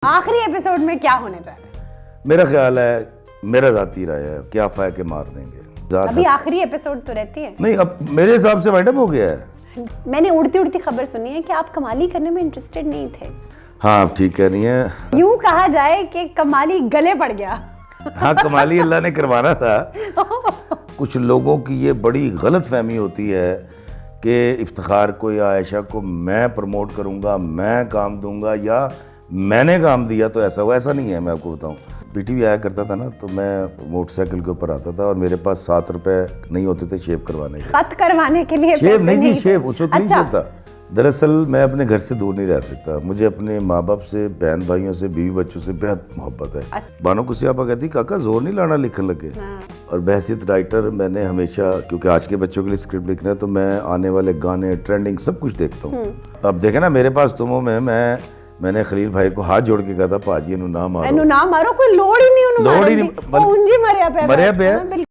आखिरी एपिसोड में क्या होने जा रहा है? मेरा ख्याल है, मेरा ज़ाती राय है, क्या फाय के मार देंगे। अभी आखिरी एपिसोड तो रहती है। नहीं, अब मेरे हिसाब से वाइंड अप हो गया है। मैंने उड़ती उड़ती खबर सुनी है कि आप कमाली करने में इंटरेस्टेड नहीं थे। हाँ, आप ठीक कह रही हैं। यूं कहा जाए कि कमाली गले पड़ गया। हाँ, कमाली अल्लाह ने करवाना था। कुछ लोगों की ये बड़ी गलत फहमी होती है कि इफ्तिखार को या आयशा को मैं प्रमोट करूँगा, मैं काम दूंगा या मैंने काम दिया तो ऐसा हुआ। ऐसा नहीं है। मैं आपको बताऊँ, पीटीवी आया करता था ना, तो मैं मोटरसाइकिल के ऊपर आता था और मेरे पास 7 रुपए नहीं होते थे शेव करवाने के। खत करवाने के लिए शेव नहीं जी, शेव उस वक्त नहीं अच्छा। शेव था। दरअसल मैं अपने घर से दूर नहीं रह सकता। मुझे अपने माँ बाप से, बहन भाइयों से, बीवी बच्चों से बेहद मोहब्बत है। बानो कुसियाबा कहती, काका जोर नहीं लाना लिखने लगे। और बहसियत राइटर मैंने हमेशा, क्योंकि आज के बच्चों के लिए स्क्रिप्ट लिखना है, तो मैं आने वाले गाने, ट्रेंडिंग सब कुछ देखता हूँ। अब देखे ना, मेरे पास तुमों में मैंने खलील भाई को हाथ जोड़ के कहा था, पाजी इन्हू ना मारो। इन्हू ना मारो, कोई लोड़ ही नहीं उन्हू लोड़ ही नहीं, उंजी मरिया पे मरिया पे है।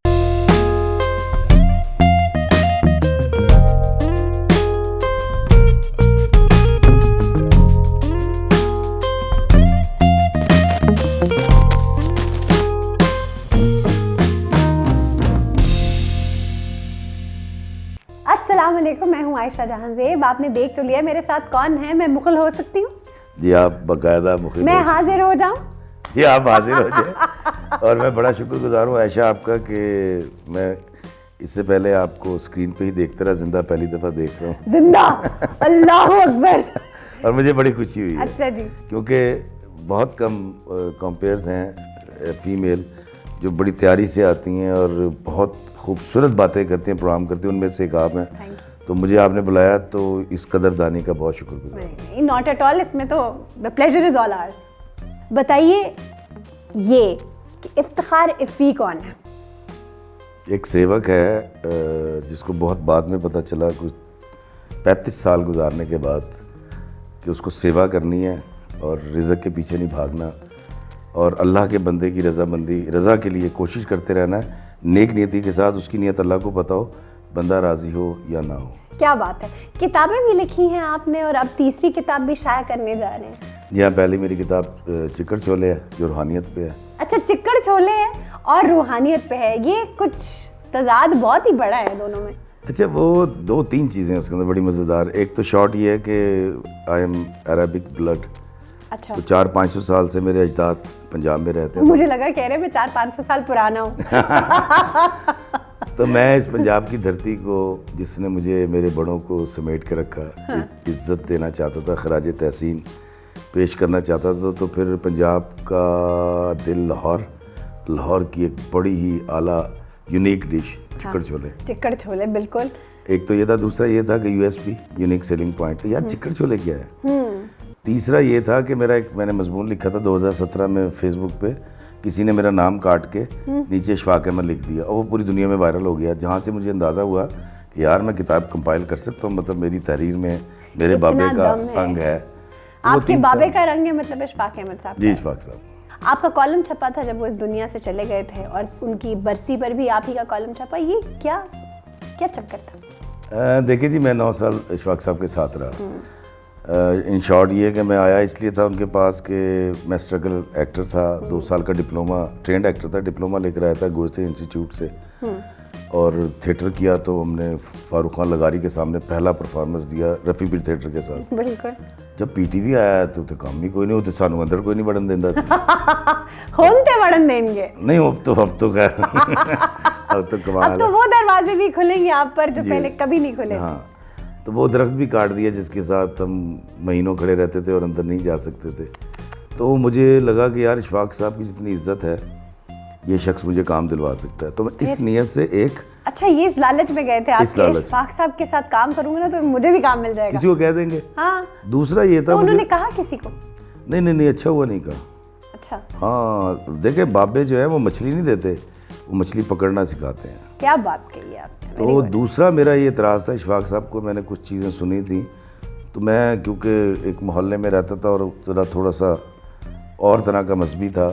अस्सलाम वालेकुम, मैं हूँ आयशा जहांज़ेब। आपने देख तो लिया मेरे साथ कौन है। मैं मुखल हो सकती हूँ जी, आप बाकायदा मुखिल। मैं हाजिर हो जाऊँ जी, आप हाजिर हो जाए। और मैं बड़ा शुक्रगुजार हूँ आयशा आपका कि मैं इससे पहले आपको स्क्रीन पे ही देखता रहा, जिंदा पहली दफ़ा देख रहा हूँ। जिंदा, अल्लाह अकबर। और मुझे बड़ी खुशी हुई है। अच्छा जी। क्योंकि बहुत कम कंपेयर्स हैं फीमेल जो बड़ी तैयारी से आती हैं और बहुत खूबसूरत बातें करती हैं, प्रोग्राम करती हैं। उनमें से एक आप हैं। तो मुझे आपने बुलाया तो इस कदरदानी का बहुत शुक्रगुजार। नहीं, नॉट एट ऑल। इसमें तो the pleasure is all hours. बताइए ये कि इफ्तिखार इफ़ी कौन है? एक सेवक है जिसको बहुत बाद में पता चला, कुछ 35 साल गुजारने के बाद, कि उसको सेवा करनी है और रिज़्क़ के पीछे नहीं भागना और अल्लाह के बंदे की रज़ा के लिए कोशिश करते रहना है, नेक नीयति के साथ। उसकी नीयत अल्लाह को पता हो, बंदा राज़ी हो या ना हो। क्या बात है। किताबें भी लिखी हैं आपने और अब तीसरी किताब भी शाया करने जा रहे हैं। जी हाँ, पहली मेरी किताब चिकड़ छोले है जो रूहानियत पे है। अच्छा, चिकड़ छोले है और रूहानियत पे है। ये कुछ तजाद बहुत ही बड़ा है दोनों में। अच्छा, वो 2-3 चीज़ें उसके अंदर बड़ी मज़ेदार। एक तो शॉर्ट ये है कि आई एम अरबिक ब्लड। अच्छा। तो 400-500 साल से मेरे अजदाद पंजाब में रहते हैं। मुझे लगा कह रहे मैं 400-500 साल पुराना हूँ। तो मैं इस पंजाब की धरती को, जिसने मुझे मेरे बड़ों को समेट के रखा, इज्जत देना चाहता था, खराज तहसीन पेश करना चाहता था। तो फिर पंजाब का दिल लाहौर की एक बड़ी ही आला यूनिक डिश चिकड़ छोले। चिकड़ छोले, बिल्कुल। एक तो ये था। दूसरा ये था कि यूएसपी, यूनिक सेलिंग पॉइंट, यार चिकड़ छोले क्या है। तीसरा ये था कि मैंने मजमून लिखा था 2017 में फेसबुक पे, किसी ने मेरा नाम काट के नीचे शफाक अहमद लिख दिया और वो पूरी दुनिया में वायरल हो गया, जहाँ से मुझे अंदाज़ा हुआ कि यार मैं किताब कंपाइल कर सकता हूँ। मतलब मेरी तहरीर में मेरे बाबे का अंग है। आपके बाबे का रंग है, मतलब शफाक अहमद साहब? जी, शफाक साहब। आपका कॉलम छपा था जब वो इस दुनिया से चले गए थे और उनकी बरसी पर भी आप ही का कॉलम छपा। ये क्या चक्कर था? देखिए जी, मैं 9 साल शफाक साहब के साथ रहा। इन शॉर्ट ये कि मैं आया इसलिए था उनके पास कि मैं स्ट्रगल एक्टर था। 2 साल का डिप्लोमा, ट्रेंड एक्टर था, डिप्लोमा लेकर आया था गोश्ते इंस्टीट्यूट से। और थिएटर किया तो हमने फारूक खान लगारी के सामने पहला परफॉर्मेंस दिया रफ़ी पीर थिएटर के साथ। बिल्कुल। जब पीटीवी आया तो काम ही कोई नहीं होते, सानू अंदर कोई नहीं बढ़न देंदा सी। होते बढ़न देंगे नहीं, अब तो खैर अब तो कमाल। अब तो वो दरवाजे भी खुलेंगे आप पर जो पहले कभी नहीं खुले। हाँ, तो वो दरख्त भी काट दिया जिसके साथ हम महीनों खड़े रहते थे और अंदर नहीं जा सकते थे। तो मुझे लगा कि यार शफाक साहब की जितनी इज्जत है, ये शख्स मुझे काम दिलवा सकता है। तो मैं इस नीयत से एक। अच्छा, ये इस लालच में गए थे आप कि शफाक साहब के साथ काम करूंगा ना तो मुझे भी काम मिल जाएगा, किसी को कह देंगे। हाँ। दूसरा ये था, तो उन्होंने कहा किसी को? नहीं, अच्छा हुआ नहीं कहा। अच्छा। हाँ, देखे बाबे जो है वो मछली नहीं देते, वो मछली पकड़ना सिखाते हैं। क्या बात कही आपने। तो दूसरा मेरा ये एतराज़ था, शफाक साहब को मैंने कुछ चीज़ें सुनी थी, तो मैं क्योंकि एक मोहल्ले में रहता था और थोड़ा सा और तरह का मजहबी था,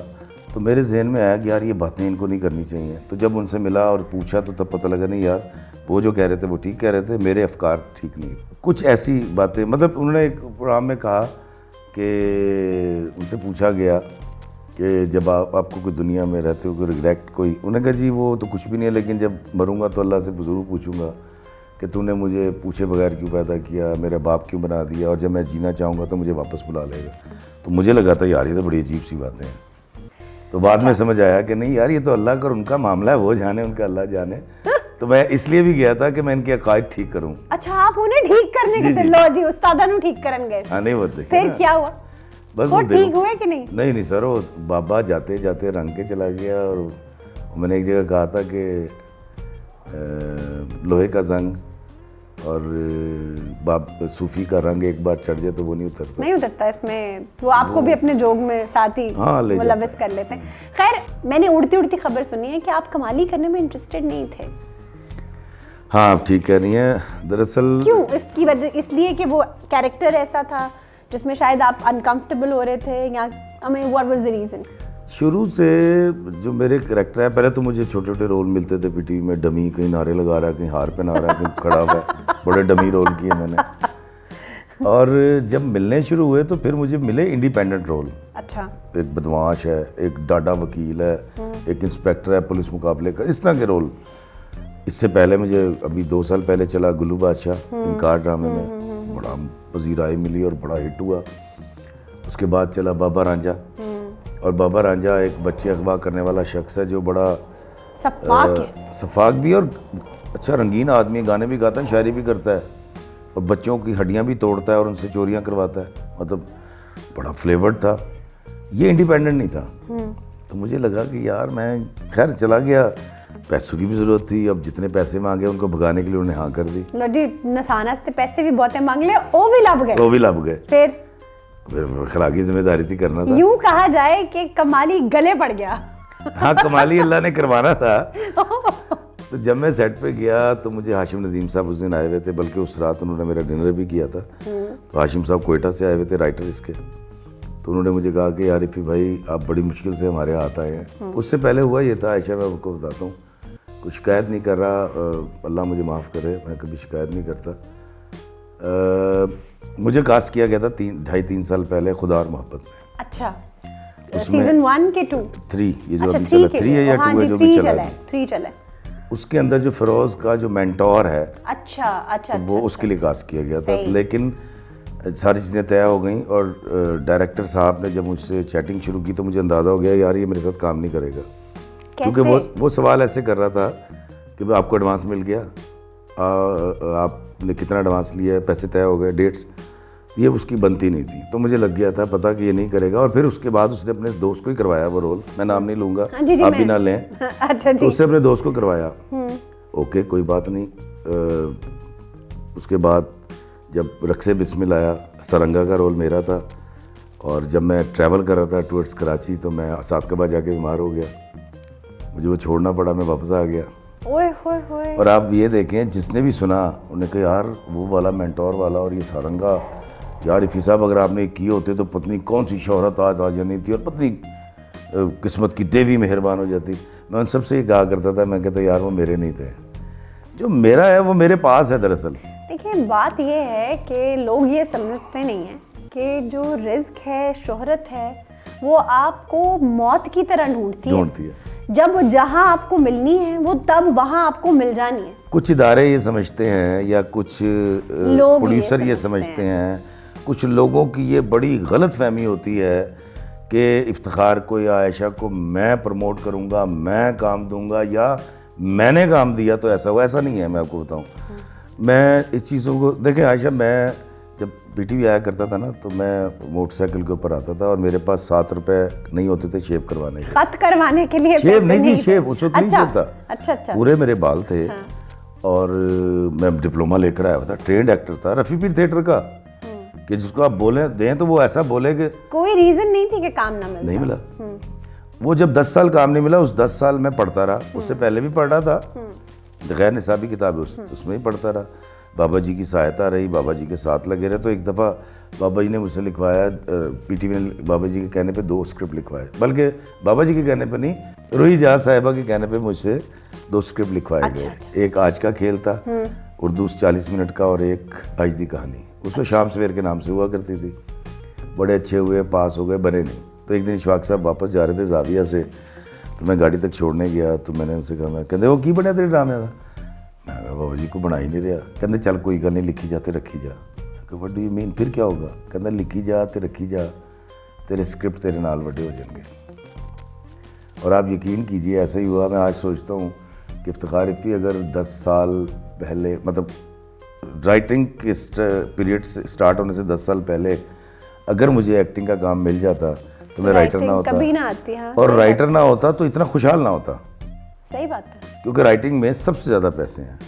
तो मेरे जहन में आया कि यार ये बातें इनको नहीं करनी चाहिए। तो जब उनसे मिला और पूछा तो तब पता लगा नहीं यार, वो जो कह रहे थे वो ठीक कह रहे थे, मेरे अफकार ठीक नहीं। कुछ ऐसी बातें, मतलब उन्होंने एक प्रोग्राम में कहा कि उनसे पूछा गया कि जब आपको कोई दुनिया में रहते हो कोई रिग्रेट कोई, उन्होंने कहा जी वो तो कुछ भी नहीं है, लेकिन जब मरूंगा तो अल्लाह से ज़रूर पूछूंगा कि तूने मुझे पूछे बगैर क्यों पैदा किया, मेरा बाप क्यों बना दिया, और जब मैं जीना चाहूँगा तो मुझे वापस बुला लेगा। तो मुझे लगा था यार ये तो बड़ी अजीब सी बातें हैं। तो बाद में समझ आया कि नहीं यार ये तो अल्लाह का और उनका मामला है, वो जाने, उनका अल्लाह जाने। तो मैं इसलिए भी गया था कि मैं इनके अकायद ठीक करूं। अच्छा, आप उन्हें ठीक करने के थे? लो जी, उस्तादा नु ठीक करन गए। हाँ, नहीं वो फिर क्या हुआ? बस वो ठीक हुए कि नहीं? नहीं सर, वो बाबा जाते जाते रंग के चला गया। और मैंने एक जगह कहा था कि लोहे का जंग और सूफी का रंग एक बार चढ़ जाए तो वो नहीं उतरता। इसमें वो आपको भी अपने जोग में साथ ही मुलविस कर लेते हैं। खैर, मैंने उड़ती उड़ती खबर सुनी है कि आप कमाली करने में इंटरेस्टेड नहीं थे। हाँ, आप ठीक कह रही हैं। दरअसल क्यों? इसकी वजह इसलिए कि वो कैरेक्टर ऐसा था जिसमें शायद आप अनकंफर्टेबल हो रहे थे, या व्हाट वाज द रीजन? शुरू से जो मेरे करैक्टर है, पहले तो मुझे छोटे छोटे रोल मिलते थे पीटीवी में, डमी, कहीं नारे लगा रहा है, कहीं हार पहना रहा है, कहीं खड़ा हुआ है, बड़े डमी रोल किए मैंने। और जब मिलने शुरू हुए तो फिर मुझे मिले इंडिपेंडेंट रोल। अच्छा। एक बदमाश है, एक डाडा वकील है, एक इंस्पेक्टर है पुलिस मुकाबले का, इस तरह के रोल। इससे पहले मुझे अभी 2 साल पहले चला गुल्लू बादशाह इनकार ड्रामे में, बड़ा पजीराई मिली और बड़ा हिट हुआ। उसके बाद चला बाबा रांझा, और बाबा रांझा एक बच्चे अगवा करने वाला शख्स है जो बड़ा सफाक भी और अच्छा रंगीन आदमी, गाने भी गाता है, शायरी भी करता है, और बच्चों की हड्डियां भी तोड़ता है और उनसे चोरियां करवाता है। मतलब बड़ा फ्लेवर्ड था। ये इंडिपेंडेंट नहीं था। तो मुझे लगा कि यार मैं, खैर चला गया, पैसों की भी जरूरत थी। अब जितने पैसे मांगे उनको भगाने के लिए उन्होंने हाँ कर दी। लड़ी नसाना से पैसे भी बहुत मांग ले, वो भी लब गए। फिर खरागी जिम्मेदारी थी, करना था। यूं कहा जाए कि कमाली गले पड़ गया। हाँ, कमाली अल्लाह ने करवाना था। तो जब मैं सेट पे गया तो मुझे हाशिम नदीम साहब उस दिन आए हुए थे, बल्कि उस रात उन्होंने मेरा डिनर भी किया था। तो हाशिम साहब कोयटा से आए हुए थे, राइटर इसके। तो उन्होंने मुझे कहा कि यार इफ़ी भाई आप बड़ी मुश्किल से हमारे हाथ आए हैं। उससे पहले हुआ ये था, आयशा मैं आपको बताता हूँ, कुछ शिकायत नहीं कर रहा, अल्लाह मुझे माफ़ करे, मैं कभी शिकायत नहीं करता। मुझे कास्ट किया गया था 2.5-3 साल पहले खुदा और मोहब्बत में। अच्छा, सीजन 1 के 2 3, ये जो अच्छा, अभी चला 3 है या 2 है जो भी चला है, 3 चला है। उसके अंदर जो फिरोज का जो मेंटोर है, अच्छा, तो वो उसके लिए कास्ट किया गया था। लेकिन सारी चीज़ें तय हो गई और डायरेक्टर साहब ने जब मुझसे चैटिंग शुरू की तो मुझे अंदाज़ा हो गया यार ये मेरे साथ काम नहीं करेगा। क्योंकि वो सवाल ऐसे कर रहा था कि आपको एडवांस मिल गया, आपने कितना एडवांस लिया है, पैसे तय हो गए, डेट्स, ये उसकी बनती नहीं थी। तो मुझे लग गया था पता कि ये नहीं करेगा। और फिर उसके बाद उसने अपने दोस्त को ही करवाया वो रोल, मैं नाम नहीं लूँगा, आप भी ना लें। अच्छा जी। तो उसने अपने दोस्त को करवाया। ओके, कोई बात नहीं। उसके बाद जब रक्से बिस्मिल आया, सरंगा का रोल मेरा था, और जब मैं ट्रैवल कर रहा था टूवर्ड्स कराची तो मैं सातकबा जाके बीमार हो गया, मुझे वो छोड़ना पड़ा, मैं वापस आ गया। ओए होए होए। और आप ये देखें, जिसने भी सुना उन्होंने कहा यार वो वाला मेंटोर वाला और ये सारंगा, यार इफ़ी साहब अगर आपने किए होते तो पत्नी कौन सी शोहरत आज आ जानी थी और पत्नी किस्मत की देवी मेहरबान हो जाती। मैं उन सबसे ये कहा करता था, मैं कहता यार वो मेरे नहीं थे, जो मेरा है वो मेरे पास है। दरअसल देखिए बात ये है कि लोग ये समझते नहीं हैं कि जो रिस्क है, शोहरत है, वो आपको मौत की तरह ढूंढती है। जब जहां आपको मिलनी है वो तब वहां आपको मिल जानी है। कुछ इदारे ये समझते हैं या कुछ प्रोड्यूसर ये समझते हैं, कुछ लोगों की ये बड़ी गलत फहमी होती है कि इफ्तिखार को या आयशा को मैं प्रमोट करूंगा, मैं काम दूंगा या मैंने काम दिया तो ऐसा हुआ। ऐसा नहीं है। मैं आपको बताऊं, मैं इस चीज़ों को देखें, आयशा मैं जब पीटीवी आया करता था ना तो मैं मोटरसाइकिल के ऊपर आता था और मेरे पास 7 रुपए नहीं होते थे शेव करवाने के, खत करवाने के लिए। शेव नहीं जी, शेव उस वक्त नहीं शेव था। अच्छा। पूरे मेरे बाल थे। और मैं डिप्लोमा लेकर आया था, ट्रेंड एक्टर था, रफ़ी पीर थिएटर का, कि जिसको आप बोले दें तो वो ऐसा बोले कि कोई रीजन नहीं थी कि काम ना मिला। नहीं मिला। वो जब 10 साल काम नहीं मिला, उस 10 साल में पढ़ता रहा। उससे पहले भी पढ़ रहा था, गैर निसाबी किताब उसमें ही पढ़ता रहा। बाबा जी की सहायता रही, बाबा जी के साथ लगे रहे। तो एक दफ़ा बाबा जी ने मुझसे लिखवाया, पीटीवी ने बाबा जी के कहने पे 2 स्क्रिप्ट लिखवाए, बल्कि बाबा जी के कहने पे नहीं, रूही जहाँ साहिबा के कहने पे मुझसे 2 स्क्रिप्ट लिखवाए गए। एक आज का खेल था उर्दू 40 मिनट का, और एक आज दी कहानी, उसमें शाम सवेर के नाम से हुआ करती थी। बड़े अच्छे हुए, पास हो गए, बने नहीं। तो एक दिन इशफाक साहब वापस जा रहे थे जाविया से, तो मैं गाड़ी तक छोड़ने गया, तो मैंने उनसे कहा, मैं कहते वो की बनया तेरे ड्रामे का? मैं कहा बाबा जी को बना ही नहीं रहा। कहते चल कोई गल नहीं, लिखी जा ते रखी जा। व्हाट डू यू मीन, फिर क्या होगा? कहता लिखी जा ते रखी जा, तेरे स्क्रिप्ट तेरे नाल बड़े हो जाएंगे। और आप यकीन कीजिए ऐसा ही हुआ। मैं आज सोचता हूँ कि इफ्तिखार इफ़ी अगर 10 साल पहले, मतलब राइटिंग के पीरियड से स्टार्ट होने से 10 साल पहले अगर मुझे एक्टिंग का काम मिल जाता तो मैं राइटर ना होता, कभी ना आती। हाँ, और राइटर ना होता तो इतना खुशहाल ना होता। सही बात है, क्योंकि राइटिंग में सबसे ज़्यादा पैसे हैं,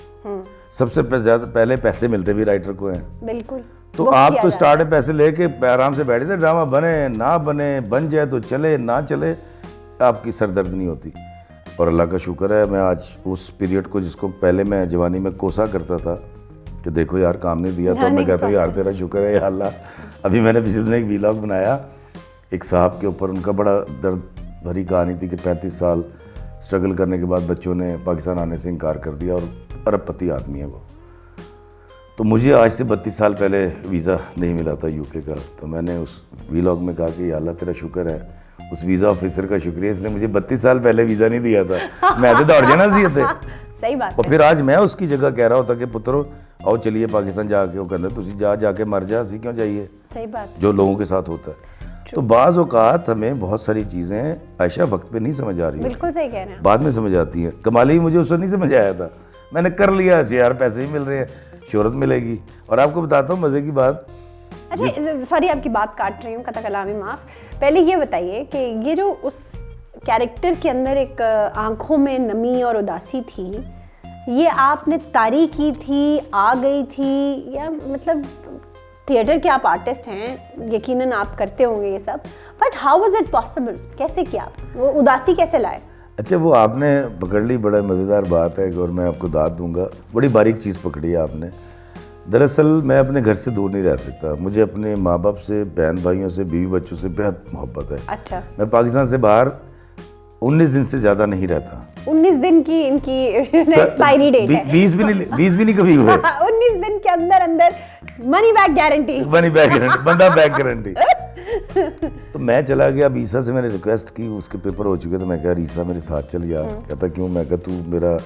सबसे ज़्यादा पहले पैसे मिलते भी राइटर को हैं। बिल्कुल। तो आप तो स्टार्ट में पैसे लेके आराम से बैठे थे, ड्रामा बने ना बने, बन जाए तो चले, ना चले आपकी सरदर्द नहीं होती। और अल्लाह का शुक्र है मैं आज उस पीरियड को, जिसको पहले मैं जवानी में कोसा करता था कि देखो यार काम नहीं दिया, तो मैं कहता हूँ यार तेरा शुक्र है या अल्लाह। अभी मैंने पिछले दिन एक वीलॉग बनाया एक साहब के ऊपर, उनका बड़ा दर्द भरी कहानी थी कि 35 साल स्ट्रगल करने के बाद बच्चों ने पाकिस्तान आने से इनकार कर दिया, और अरबपति आदमी है वो। तो मुझे आज से 32 साल पहले वीज़ा नहीं मिला था यूके का, तो मैंने उस वीलॉग में कहा कि अल्लाह तेरा शुक्र है, उस वीज़ा ऑफिसर का शुक्रिया, इसने मुझे 32 साल पहले वीज़ा नहीं दिया था, मैं तो दौड़ जाना सी थे। सही बात। और फिर आज मैं उसकी जगह कह रहा होता कि पुत्रो आओ चलिए पाकिस्तान जाके, वो कहते तुझी जाके मर जा, सी क्यों चाहिए। सही बात, जो लोगों के साथ होता है। तो बाज़ औक़ात हमें बहुत सारी चीज़ें आयशा वक्त पे नहीं समझ आ रही, बिल्कुल सही कह रहे हैं, बाद में समझ आती हैं। कमाली मुझे उस वक्त नहीं समझ आया था, मैंने कर लिया ऐसे, यार पैसे ही मिल रहे हैं, शोहरत मिलेगी। और आपको बताता हूँ मज़े की बात। अच्छा सॉरी आपकी बात काट रही हूँ, कता कलामी माफ़। पहले ये बताइए कि ये जो उस कैरेक्टर के अंदर एक आंखों में नमी और उदासी थी, ये आपने तारी की थी, आ गई थी, या मतलब थिएटर के आप आर्टिस्ट हैं, यकीनन आप करते होंगे ये सब, but how was it possible, कैसे किया आप, वो उदासी कैसे लाए? अच्छा वो आपने पकड़ ली, बड़ा मज़ेदार बात है और मैं आपको दाद दूंगा, बड़ी बारीक चीज़ पकड़ी है आपने। दरअसल मैं अपने घर से दूर नहीं रह सकता, मुझे अपने माँ बाप से, बहन भाइयों से, बीवी बच्चों से बेहद मोहब्बत है। अच्छा। मैं पाकिस्तान से बाहर 19 दिन से ज़्यादा नहीं रहता। 19 दिन की इनकी एक्सपायरी डेट है। 20 भी नहीं कभी हुए। 19 दिन के अंदर अंदर money back guarantee, money back guarantee, बंदा बैक गारंटी। तो मैं चला गया, अब ईसा से मैंने रिक्वेस्ट की, उसके पेपर हो चुके, तो मैं कहा ईसा मेरे साथ चल यार। कहता क्यों? मैं कहा तू मेरा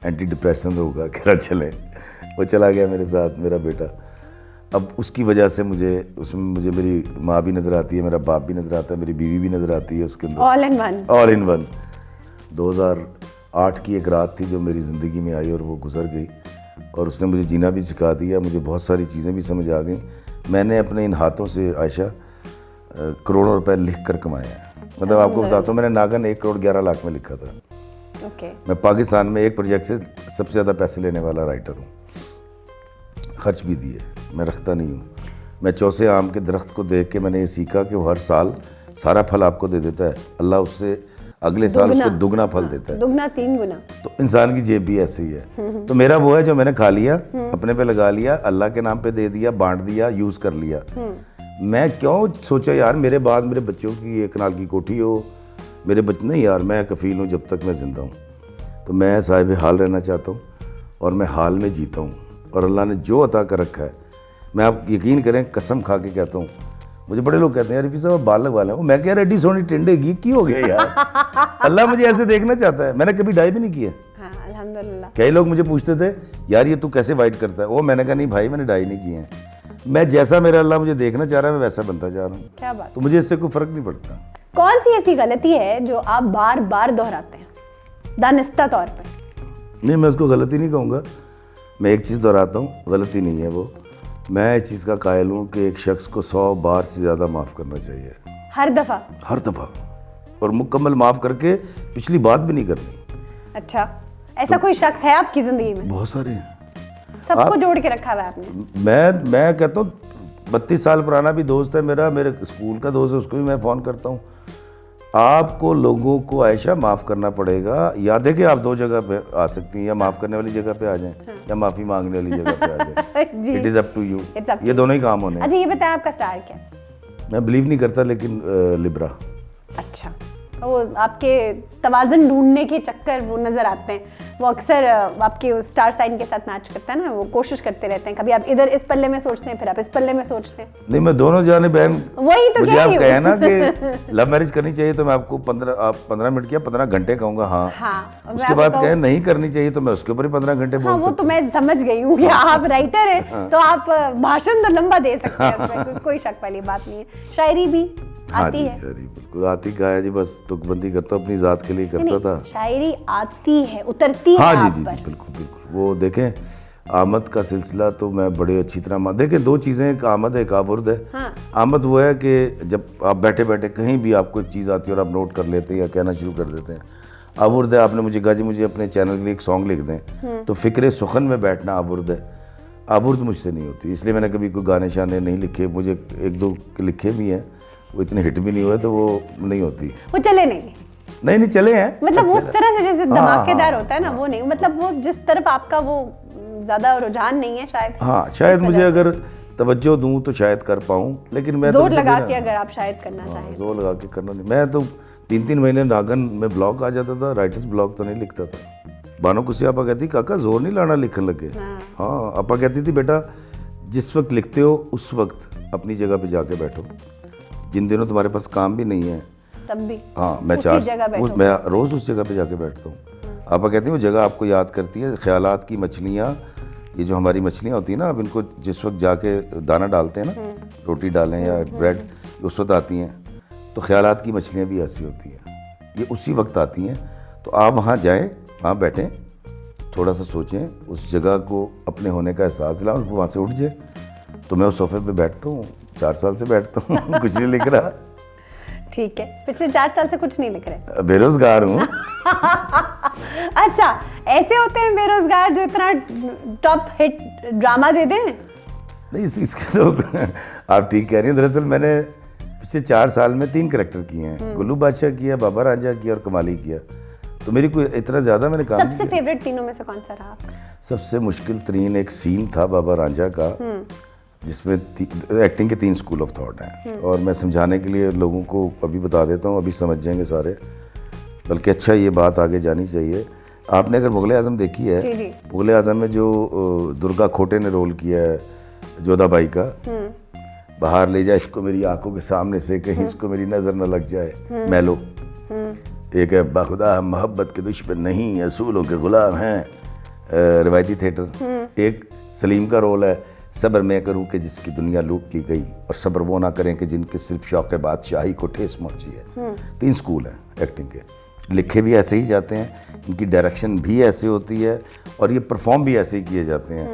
एंटी डिप्रेशन होगा, कह रहा चले। वो चला गया मेरे साथ, मेरा बेटा। अब उसकी वजह से उसमें मुझे मेरी माँ भी नज़र आती है, मेरा बाप भी नज़र आता है, मेरी बीवी भी नज़र आती है उसके अंदर, ऑल इन वन। 2008 की एक रात थी जो मेरी ज़िंदगी में आई और वो गुजर गई, और उसने मुझे जीना भी सिखा दिया, मुझे बहुत सारी चीज़ें भी समझ आ गई। मैंने अपने इन हाथों से आयशा करोड़ों रुपए लिख कर कमाए हैं। मतलब आपको बताता हूँ, मैंने नागन 1 करोड़ 11 लाख में लिखा था। मैं पाकिस्तान में एक प्रोजेक्ट से सबसे ज़्यादा पैसे लेने वाला राइटर हूँ, खर्च भी दिए, मैं रखता नहीं हूँ। मैं चौसे आम के दरख्त को देख के मैंने ये सीखा कि वो हर साल सारा फल आपको दे देता है, अल्लाह उससे अगले साल उसको दुगना फल देता है, दुगना 3 गुना। तो इंसान की जेब भी ऐसे ही है। तो मेरा वो है जो मैंने खा लिया, अपने पे लगा लिया, अल्लाह के नाम पे दे दिया, बांट दिया, यूज़ कर लिया। मैं क्यों सोचा यार मेरे बाद मेरे बच्चों की 1 कनाल की कोठी हो, मेरे बच्चे नहीं यार, मैं कफ़ील हूँ जब तक मैं ज़िंदा हूँ। तो मैं साहिब हाल रहना चाहता हूँ और मैं हाल में जीता हूँ, और अल्लाह ने जो अता कर रखा है, मैं आप यकीन करें कसम खा के कहता हूँ। मुझे बड़े लोग कहते हैं यार रफ़ी साहब बाल लगवा लें, मैं कह रहा एडी सोनी टिंडेगी की हो गया यार। अल्लाह मुझे ऐसे देखना चाहता है। मैंने कभी डाई भी नहीं किया। हाँ, अल्हम्दुलिल्लाह। कई लोग मुझे पूछते थे यार ये तू कैसे वाइट करता है, वो मैंने कहा नहीं भाई मैंने डाई नहीं किए हैं, मैं जैसा मेरा अल्लाह मुझे देखना चाह रहा है मैं वैसा बनता जा रहा हूँ। क्या बात। तो मुझे इससे कोई फ़र्क नहीं पड़ता। कौन सी ऐसी गलती है जो आप बार बार दोहराते हैं दानिस्ता तौर पर? नहीं मैं उसको गलती नहीं कहूँगा, मैं एक चीज़ दोहराता हूँ, गलती नहीं है वो। मैं इस चीज़ का कायल हूँ कि एक शख्स को 100 बार से ज़्यादा माफ़ करना चाहिए, हर दफ़ा, और मुकम्मल माफ़ करके पिछली बात भी नहीं करनी। अच्छा, ऐसा कोई शख्स है आपकी ज़िंदगी में? बहुत सारे हैं, सबको जोड़ के रखा हुआ है आपने। मैं कहता हूँ 32 साल पुराना भी दोस्त है मेरा, मेरे स्कूल का दोस्त है, उसको भी मैं फ़ोन करता हूँ। आपको लोगों को आयशा माफ़ करना पड़ेगा। याद है कि आप 2 जगह पे आ सकती हैं, या माफ़ करने वाली जगह पे आ जाएं, या माफ़ी मांगने वाली जगह पे आ जाएं। It is up to you, ये दोनों ही काम होने। अच्छा ये बताएं आपका स्टार क्या है? मैं बिलीव नहीं करता लेकिन लिब्रा। अच्छा, वो आपके तवाज़ुन ढूंढने के चक्कर वो नज़र आते हैं। वो अक्सर आपके स्टार साइन के साथ मैच करता है ना, वो कोशिश करते रहते हैं, कभी आप इधर इस पल्ले में सोचते हैं, फिर आप इस पल्ले में सोचते हैं। नहीं, मैं दोनों जाने बहन, वही तो मुझे कह आप रही हूँ। कहे ना कि लव मैरिज करनी चाहिए तो मैं आपको 15 मिनट क्या 15 घंटे कहूंगा हाँ, उसके बाद कहे नहीं करनी चाहिए तो मैं उसके ऊपर ही 15 घंटे बोल वो तो मैं समझ गई हूँ कि आप राइटर हैं तो आप भाषण तो लंबा दे सकते हैं, उसमें कोई शक वाली बात नहीं है। शायरी भी आती है? शायरी बिल्कुल आती, कहा है जी, बस तुकबंदी करता, अपनी जात के लिए करता था। शायरी आती है, उतरती है हाँ आप जी, पर। बिल्कुल बिल्कुल। वो देखें आमद का सिलसिला तो मैं बड़े अच्छी तरह देखें, दो चीज़ें, एक आमद है, एक आवर्द है। हाँ। आमद वो है कि जब आप बैठे बैठे कहीं भी आपको एक चीज़ आती है और आप नोट कर लेते हैं या कहना शुरू कर देते हैं। आवर्द है, आपने मुझे कहा जी मुझे अपने चैनल के लिए एक सॉन्ग लिख दें, तो फ़िक्र सुखन में बैठना आवर्द है। आवर्द मुझसे नहीं होती, इसलिए मैंने कभी कोई गाने शाने नहीं लिखे। मुझे एक दो लिखे भी हैं, वो इतने हिट भी नहीं हुए, तो वो नहीं होती, वो चले नहीं चले हैं, मतलब उस तरह से जैसे धमाकेदार होता है ना, हाँ। वो नहीं, मतलब वो जिस तरफ आपका वो ज्यादा रुझान नहीं है शायद। हाँ, शायद मुझे अगर तवज्जो दूं तो शायद कर पाऊं, लेकिन मैं जोर लगा के अगर आप शायद करना चाहें, जोर लगा के करना नहीं। मैं तो 3-3 महीने नागन में ब्लॉग आ जाता था, राइटर्स ब्लॉग तो नहीं लिखता था। बानो कुछ आपा कहती काका जोर नहीं लाना लिखने लगे। हाँ, आपा कहती थी बेटा जिस वक्त लिखते हो उस वक्त अपनी जगह पे जाके बैठो, जिन दिनों तुम्हारे पास काम भी नहीं है तब भी। हाँ, मैं मैं रोज़ उस जगह पे जाके बैठता हूँ। आपा कहती हैं वो जगह आपको याद करती है। ख्यालात की मछलियाँ, ये जो हमारी मछलियाँ होती हैं ना, अब इनको जिस वक्त जाके दाना डालते हैं ना, रोटी डालें या ब्रेड, उस वक्त आती हैं। तो ख्यालात की मछलियाँ भी ऐसी होती हैं, ये उसी वक्त आती हैं। तो आप वहाँ जाएँ, वहाँ बैठें, थोड़ा सा सोचें, उस जगह को अपने होने का एहसास दिलाओ, वहाँ से उठ जाए। तो मैं उस सोफे पे बैठता हूँ, 4 साल से बैठता हूँ कुछ नहीं लिख रहा। ठीक है, पिछले 4 साल से कुछ नहीं लिख रहे? बेरोजगार हूँ। अच्छा, ऐसे होते हैं बेरोजगार जो इतना टॉप हिट ड्रामा दे दें? नहीं, इसके तो आप ठीक कह रही हैं। दरअसल मैंने पिछले 4 साल में 3 कैरेक्टर किए हैं, गुल्लू बादशाह किया, बाबा रांझा किया और कमाली किया। तो मेरी कोई इतना ज़्यादा मैंने काम सबसे फेवरेट तीनों में से कौन सा रहा? सबसे मुश्किल तरीन एक सीन था बाबा रांझा का, जिसमें एक्टिंग के 3 स्कूल ऑफ थॉट हैं, और मैं समझाने के लिए लोगों को अभी बता देता हूँ, अभी समझ जाएंगे सारे, बल्कि अच्छा ये बात आगे जानी चाहिए। आपने अगर मुग़ल आज़म देखी है, मुग़ल आज़म में जो दुर्गा खोटे ने रोल किया है जोधाबाई का, बाहर ले जाए इसको मेरी आंखों के सामने से, कहीं इसको मेरी नज़र न लग जाए, मैलो। एक है बाखुदा हम मोहब्बत के दुश्मन नहीं, असूलों के गुलाम हैं, रिवायती थिएटर। एक सलीम का रोल है, सब्र मैं करूं कि जिसकी दुनिया लूट ली गई, और सब्र वो ना करें कि जिनके सिर्फ शौक़ बादशाही को ठेस पहुंची है। 3 स्कूल हैं एक्टिंग के, लिखे भी ऐसे ही जाते हैं, इनकी डायरेक्शन भी ऐसे होती है, और ये परफॉर्म भी ऐसे ही किए जाते हैं।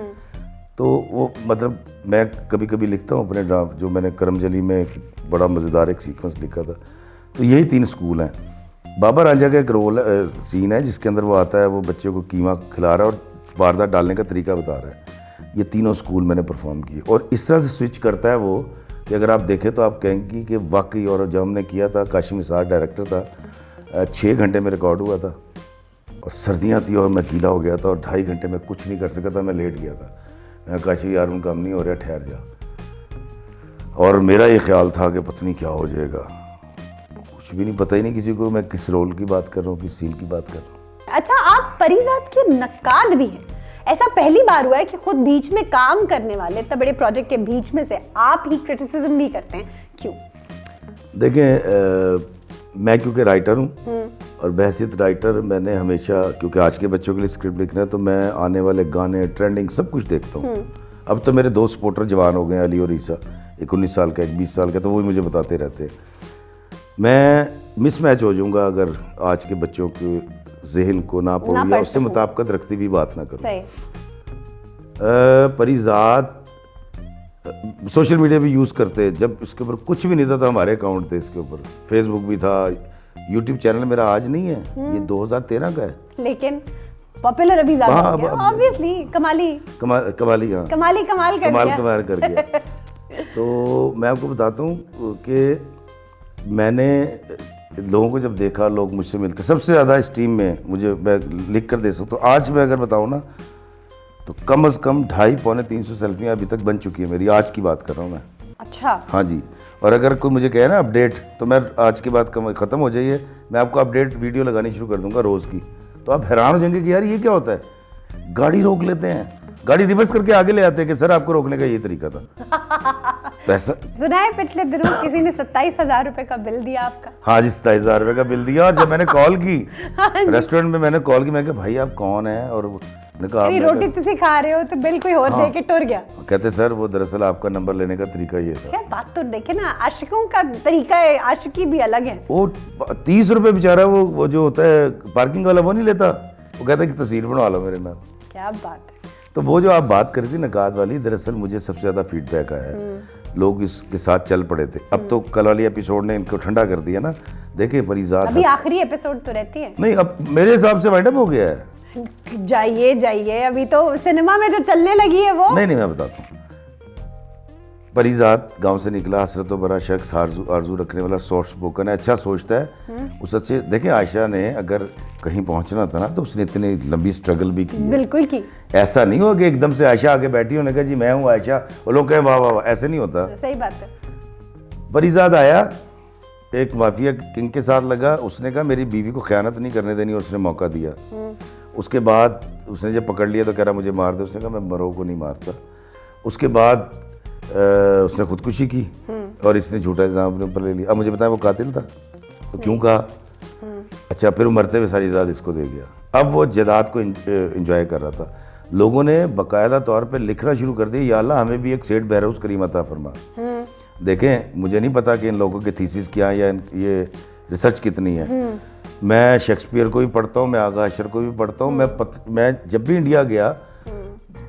तो वो मतलब मैं कभी कभी लिखता हूँ अपने ड्रामा, जो मैंने करमजली में एक बड़ा मज़ेदार एक सीक्वेंस लिखा था, तो यही 3 स्कूल हैं। बाबा रांझा का एक रोल सीन है जिसके अंदर वो आता है, वो बच्चे को कीमा खिला रहा है और वारदात डालने का तरीका बता रहा है। ये तीनों स्कूल मैंने परफॉर्म किए, और इस तरह से स्विच करता है वो कि अगर आप देखें तो आप कहेंगे कि वाकई। और जब हमने किया था, काशिम निसार डायरेक्टर था, 6 घंटे में रिकॉर्ड हुआ था, और सर्दियाँ थी और मैं गीला हो गया था, और 2.5 घंटे में कुछ नहीं कर सका था, मैं लेट गया था। मैं काशिम यार उनका काम नहीं हो रहा, ठहर जा। और मेरा ये ख्याल था कि पता नहीं क्या हो जाएगा, कुछ भी नहीं, पता ही नहीं किसी को मैं किस रोल की बात कर रहा हूँ, किस सीन की बात कर रहा हूँ। अच्छा, आप परीज़ाद के नक्काद भी हैं। ऐसा पहली बार हुआ है कि खुद बीच में काम करने वाले इतने बड़े प्रोजेक्ट के बीच में से आप ही क्रिटिसिज्म भी करते हैं, क्यों? देखें, मैं क्योंकि राइटर हूँ, और बहसियत राइटर मैंने हमेशा, क्योंकि आज के बच्चों के लिए स्क्रिप्ट लिखना है, तो मैं आने वाले गाने, ट्रेंडिंग सब कुछ देखता हूँ। अब तो मेरे 2 सपोर्टर जवान हो गए, अली और ईसा, एक 19 साल का, एक 20 साल का, तो वो ही मुझे बताते रहते हैं। मैं मिसमैच हो जाऊंगा अगर आज के बच्चों के जहन को ना पढ़ूँ या उससे मुताबिकत रखती हुई बात ना करूँ। परीज़ाद सोशल मीडिया भी यूज़ करते, जब उसके ऊपर कुछ भी नहीं था तो हमारे अकाउंट थे, इसके ऊपर फेसबुक भी था, यूट्यूब चैनल मेरा आज नहीं है, ये 2013 का है, लेकिन पॉपुलर अभी ज़्यादा हो गया, ऑब्वियसली। कमाली हाँ, कमाल कर गया। तो मैं आपको बताता हूँ कि मैंने लोगों को जब देखा, लोग मुझसे मिलते, सबसे ज़्यादा इस टीम में मुझे, मैं लिख कर दे सकता हूँ, आज मैं अगर बताऊँ ना तो कम से कम 250-300 सेल्फियाँ अभी तक बन चुकी है मेरी, आज की बात कर रहा हूँ मैं। अच्छा। हाँ जी, और अगर कोई मुझे कहे ना अपडेट, तो मैं आज के बाद ख़त्म हो जाइए, मैं आपको अपडेट वीडियो लगानी शुरू कर दूँगा रोज़ की, तो आप हैरान हो जाएंगे कि यार ये क्या होता है, गाड़ी रोक लेते हैं, गाड़ी रिवर्स करके आगे ले आते हैं कि सर आपको रोकने का ये तरीका था। पैसा सुना है पिछले दिनों किसी ने 27,000 रुपए का बिल दिया आपका? हाँ जी, 27,000 रुपये का बिल दिया। और जब मैंने कॉल की रेस्टोरेंट में, मैंने कॉल की, मैं कहा भाई आप कौन है, और मैंने कहा रोटी तुसी खा रहे हो तो बिल कोई और दे के टुर गया। कहते सर वो दरअसल आपका नंबर लेने का तरीका ये था। क्या बात, तो देखे ना, आशिकों का तरीका है, आशिकी भी अलग है। वो 30 रुपये बेचारा वो जो होता है पार्किंग वाला वो नहीं लेता, वो कहता है कि तस्वीर बनवा लो मेरे नाम। क्या बात है। तो वो जो आप बात करी थी नकात वाली, दरअसल मुझे सबसे ज़्यादा फीडबैक आया है, लोग इसके साथ चल पड़े थे। अब तो कल वाली एपिसोड ने इनको ठंडा कर दिया ना। देखिए परिजात अभी आखिरी एपिसोड तो रहती है। नहीं, अब मेरे हिसाब से वाइंड अप हो गया है। जाइए, अभी तो सिनेमा में जो चलने लगी है वो। नहीं, मैं बताता हूँ। परिजात गांव से निकला, हसरत व बड़ा शख्स, आरजू रखने वाला, सॉफ्ट स्पोकन है, अच्छा सोचता है। उस अच्छे देखें, आयशा ने अगर कहीं पहुंचना था ना तो उसने इतनी लंबी स्ट्रगल भी की है। बिल्कुल की। ऐसा नहीं हुआ कि एकदम से आयशा आके बैठी होने का जी मैं हूँ आयशा, और लोग कहें वाह वाह वाह, ऐसे नहीं होता। सही बात है। परिजात आया, एक माफिया किंग के साथ लगा, उसने कहा मेरी बीवी को ख़यानत नहीं करने देनी, और उसने मौका दिया। उसके बाद उसने जब पकड़ लिया तो कह रहा मुझे मार दे, उसने कहा मैं मरो को नहीं मारता। उसके बाद उसने खुदकुशी की और इसने झूठा इल्ज़ाम अपने ऊपर ले लिया। अब मुझे बताया वो कातिल था तो क्यों कहा? अच्छा, फिर वो मरते हुए सारी जायदाद इसको दे गया। अब वो जायदाद को एंजॉय कर रहा था। लोगों ने बाकायदा तौर पे लिखना शुरू कर दिया, या अल्लाह हमें भी एक सेठ बहरोज करीम अता फरमा। देखें, मुझे नहीं पता कि इन लोगों के थीसिस क्या है या ये रिसर्च कितनी है। मैं शेक्सपियर को भी पढ़ता हूँ, मैं आगा अशर को भी पढ़ता हूँ। मैं जब भी इंडिया गया,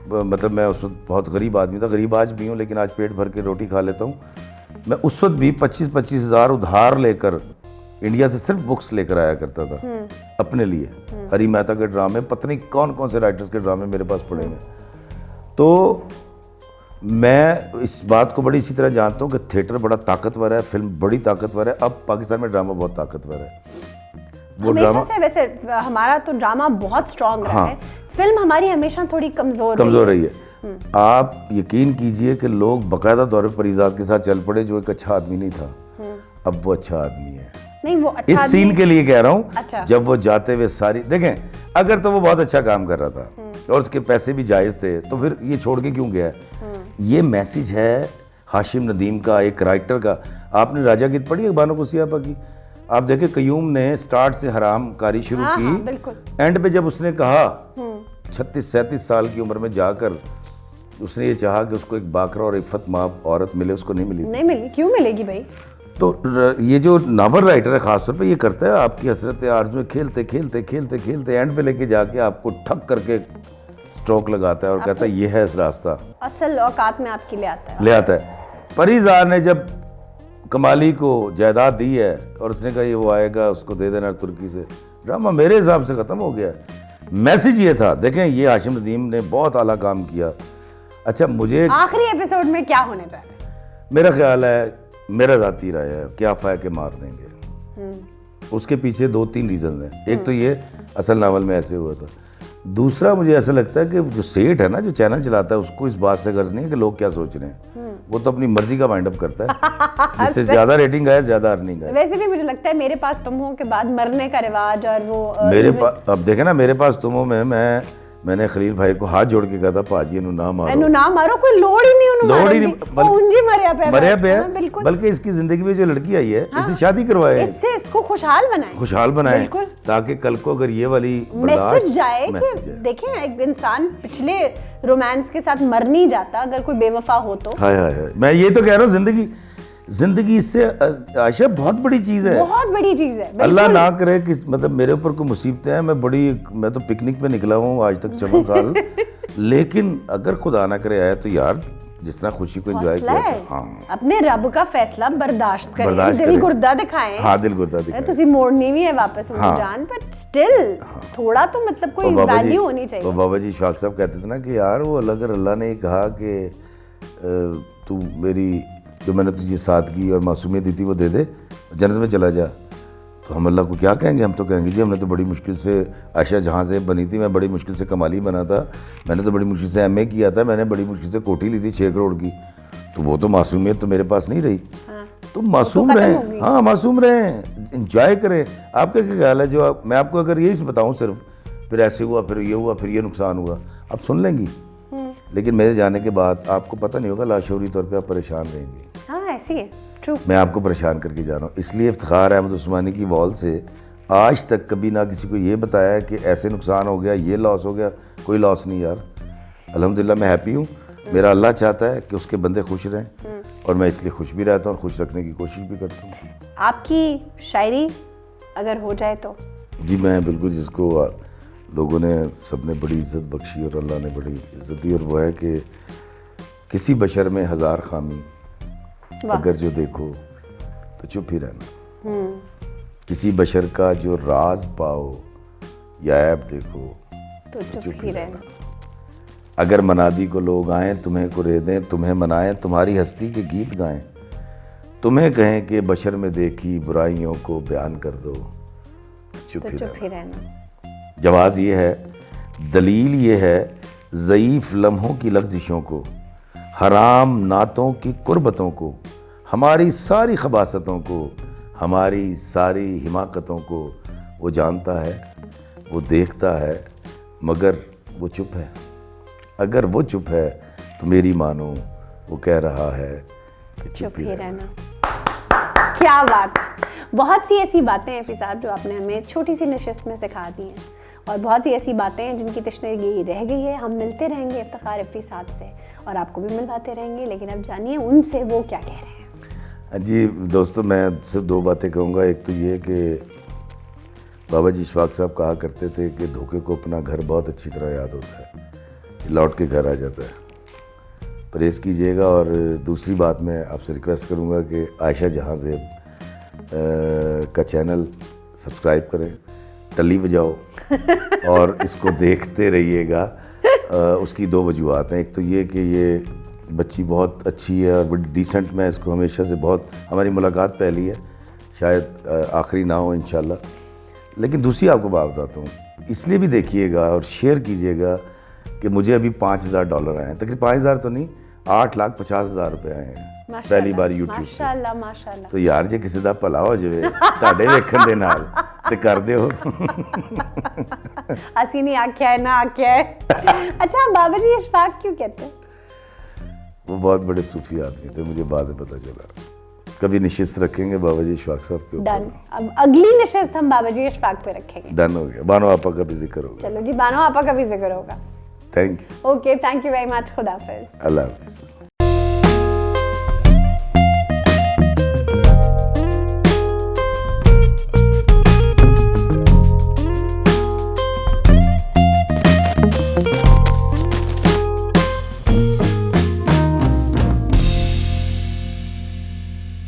मतलब मैं उस वक्त बहुत गरीब आदमी था, गरीब आज भी हूँ लेकिन आज पेट भर के रोटी खा लेता हूँ। मैं उस वक्त भी 25-25 हज़ार उधार लेकर इंडिया से सिर्फ बुक्स लेकर आया करता था अपने लिए। हरी मेहता के ड्रामे, पता नहीं कौन कौन से राइटर्स के ड्रामे मेरे पास पड़े हैं। तो मैं इस बात को बड़ी इसी तरह जानता हूँ कि थिएटर बड़ा ताकतवर है, फिल्म बड़ी ताकतवर है। अब पाकिस्तान में ड्रामा बहुत ताकतवर है। वो ड्रामा से, वैसे हमारा तो ड्रामा बहुत स्ट्रॉन्ग रहा है, फिल्म हमारी हमेशा थोड़ी कमजोर रही है। आप यकीन कीजिए कि लोग बाकायदा तौर पर परिजात के साथ चल पड़े, जो एक अच्छा आदमी नहीं था, अब वो अच्छा आदमी है। नहीं, वो अच्छा इस सीन के लिए कह रहा हूँ। अच्छा। जब वो जाते हुए सारी देखें, अगर तो वो बहुत अच्छा काम कर रहा था और उसके पैसे भी जायज़ थे, तो फिर ये छोड़ के क्यों गया? ये मैसेज है हाशिम नदीम का, एक राइटर का। आपने राजा गीत पढ़ी है बानो कुसियापा की? आप देखें, कयूम ने स्टार्ट से हराम कारी शुरू की, एंड पे जब उसने कहा 36-37 साल की उम्र में जाकर उसने ये चाहा कि उसको एक बाकरा और इफ़्फ़त माब औरत मिले, उसको नहीं मिली। क्यों मिलेगी भाई? तो ये जो नावल राइटर है खासतौर पे ये करता है, आपकी हसरत आरज़ू खेलते खेलते खेलते खेलते एंड पे लेके जाके आपको ठक करके स्ट्रोक लगाता है और कहता है ये है इस रास्ता, असल औकात में आपके ले आता है। परिज़ार ने जब कमाली को जायदाद दी है और उसने कहा ये वो आएगा उसको दे देना तुर्की से, ड्रामा मेरे हिसाब से ख़त्म हो गया। मैसेज ये था, देखें ये हाशिम नदीम ने बहुत आला काम किया। अच्छा, मुझे आखिरी एपिसोड में क्या होने जा रहा है? मेरा ख्याल है, मेरा ज़ाती राय है, क्या फ़ायदा के मार देंगे। उसके पीछे 2-3 रीज़न हैं। एक तो ये असल नावल में ऐसे हुआ था। दूसरा मुझे ऐसा लगता है कि जो सेठ है ना, जो चैनल चलाता है, उसको इस बात से गर्ज नहीं है कि लोग क्या सोच रहे हैं। वो तो अपनी मर्जी का वाइंड अप करता है, जिससे ज़्यादा रेटिंग आए, ज़्यादा अर्निंग आए। वैसे भी मुझे लगता है मेरे पास तुम हो के बाद मरने का रिवाज और वो मेरे पास, अब देखे ना, मेरे पास तुम हो में मैंने खलील भाई को हाथ जोड़ के कहा था पाजी इन्हों ना मारो, कोई लोड़ ही नहीं, मरिया पे, बल्कि इसकी जिंदगी में जो लड़की आई है, इससे शादी करवाए, इससे इसको खुशहाल बनाए, ताकि कल को अगर ये वाली मैसेज जाए कि देखें एक इंसान पिछले रोमांस के साथ मर नहीं जाता अगर कोई बेवफा हो तो। हाय मैं ये तो कह रहा हूँ, जिंदगी इससे आयशा बहुत बड़ी चीज़ है, बहुत बड़ी चीज़ है। अल्लाह ना करे कि मतलब मेरे ऊपर कोई मुसीबतें हैं, मैं तो पिकनिक पे निकला हूँ आज तक 14 साल लेकिन अगर खुदा ना करे आया तो यार जिस तरह खुशी को एंजॉय किया था, हाँ, अपने रब का फैसला बर्दाश्त करें, दिल गुर्दा दिखाएं। हाँ, दिल गुर्दा दिखाएं। तुसी मोड़नी भी है वापस उनकी जान, पर स्टिल थोड़ा तो मतलब कोई वैल्यू होनी चाहिए। तो बाबा जी शाख साहब कहते थे ना कि यार वो अगर अल्लाह ने कहा कि तू मेरी जो मैंने तुझे सादगी और मासूमियत दी थी वो दे दे, जन्नत में चला जा, तो हम अल्लाह को क्या कहेंगे? हम तो कहेंगे जी हमने तो बड़ी मुश्किल से आयशा जहाँ से बनी थी, मैं बड़ी मुश्किल से कमाली बना था, मैंने तो बड़ी मुश्किल से MA किया था, मैंने बड़ी मुश्किल से कोठी ली थी 6 करोड़ की, तो वो तो मासूमियत तो मेरे पास नहीं रही। तो मासूम रहें, हाँ मासूम रहें, इंजॉय करें। आपका क्या ख्याल है? मैं आपको अगर यही बताऊँ सिर्फ फिर ऐसे हुआ, फिर ये हुआ, फिर ये नुकसान हुआ, आप सुन लेंगी। लेकिन मेरे जाने के बाद आपको पता नहीं होगा, लाशौरी तौर पे आप परेशान रहेंगी। हाँ ऐसी है, ट्रू। मैं आपको परेशान करके जा रहा हूँ। इसलिए इफ्तिखार अहमद उस्मानी की वॉल से आज तक कभी ना किसी को ये बताया है कि ऐसे नुकसान हो गया, ये लॉस हो गया। कोई लॉस नहीं यार, अल्हम्दुलिल्लाह मैं हैप्पी हूँ। मेरा अल्लाह चाहता है कि उसके बंदे खुश रहें और मैं इसलिए खुश भी रहता हूँ और खुश रखने की कोशिश भी करता हूँ। आपकी शायरी अगर हो जाए तो? जी मैं बिल्कुल, जिसको लोगों ने सबने बड़ी इज़्ज़त बख्शी और अल्लाह ने बड़ी इज़्ज़त दी, और वो है कि किसी बशर में हज़ार खामी, अगर जो देखो तो चुप ही रहना। किसी बशर का जो राज पाओ या ऐब देखो तो चुप ही रहना। अगर मनादी को लोग आएँ तुम्हें कुरेदें, तुम्हें मनाएं, तुम्हारी हस्ती के गीत गाएं, तुम्हें कहें कि बशर में देखी बुराइयों को बयान कर दो, चुप ही रहना। जवाज़ ये है, दलील ये है, ज़ईफ़ लम्हों की लग़ज़िशों को, हराम नातों की कुर्बतों को, हमारी सारी खबासतों को, हमारी सारी हिमाकतों को वो जानता है, वो देखता है, मगर वो चुप है। अगर वो चुप है तो मेरी मानो वो कह रहा है कि चुप ही रहना। क्या बात है। बहुत सी ऐसी बातें हैं एफी साहब जो आपने हमें छोटी सी नशिस्त में सिखा दी हैं, और बहुत सी ऐसी बातें हैं जिनकी तशनगी रह गई है। हम मिलते रहेंगे इफ्तिखार एफी साहब से और आपको भी मिलवाते रहेंगे, लेकिन अब जानिए उनसे वो क्या कह रहे हैं। जी दोस्तों, मैं सिर्फ दो बातें कहूँगा। एक तो ये कि बाबा जी इशफाक साहब कहा करते थे कि धोखे को अपना घर बहुत अच्छी तरह याद होता है, लौट के घर आ जाता है, परहेज़ कीजिएगा। और दूसरी बात मैं आपसे रिक्वेस्ट करूँगा कि आयशा जहाँ ज़ेब का चैनल सब्सक्राइब करें, टली बजाओ और इसको देखते रहिएगा। उसकी दो वजूहत हैं। एक तो ये कि ये बच्ची बहुत अच्छी है और बड़ी डिसेंट, मैं इसको हमेशा से बहुत, हमारी मुलाकात पहली है, शायद आखिरी ना हो इंशाल्लाह। लेकिन दूसरी आपको बात बताता हूँ, इसलिए भी देखिएगा और शेयर कीजिएगा कि मुझे अभी $5,000 आए हैं, तकरीबन 5,000 तो नहीं, 8,50,000 रुपये आए हैं पहली बार यूट्यूब से। माशाल्लाह माशाल्लाह। तो यार जे किसी दा भला हो जाए ਤੁਹਾਡੇ ਵੇਖਣ ਦੇ ਨਾਲ ਤੇ कर दियो। ਅਸੀਂ नहीं आख्या है ना आख्या है। अच्छा, बाबा जी इशफाक क्यों कहते हैं? वो बहुत बड़े सूफी आदमी थे, मुझे बाद में पता चला। कभी निशिस्त रखेंगे बाबा जी इशफाक साहब के ऊपर। डन। अब अगली निशिस्त हम बाबा जी इशफाक पे रखेंगे। डन हो गया। बानो आपा का भी जिक्र होगा। चलो जी, बानो आपा का भी जिक्र होगा। Thank you. Okay, thank you very much. खुदा हाफिज। अल्लाह हाफिज।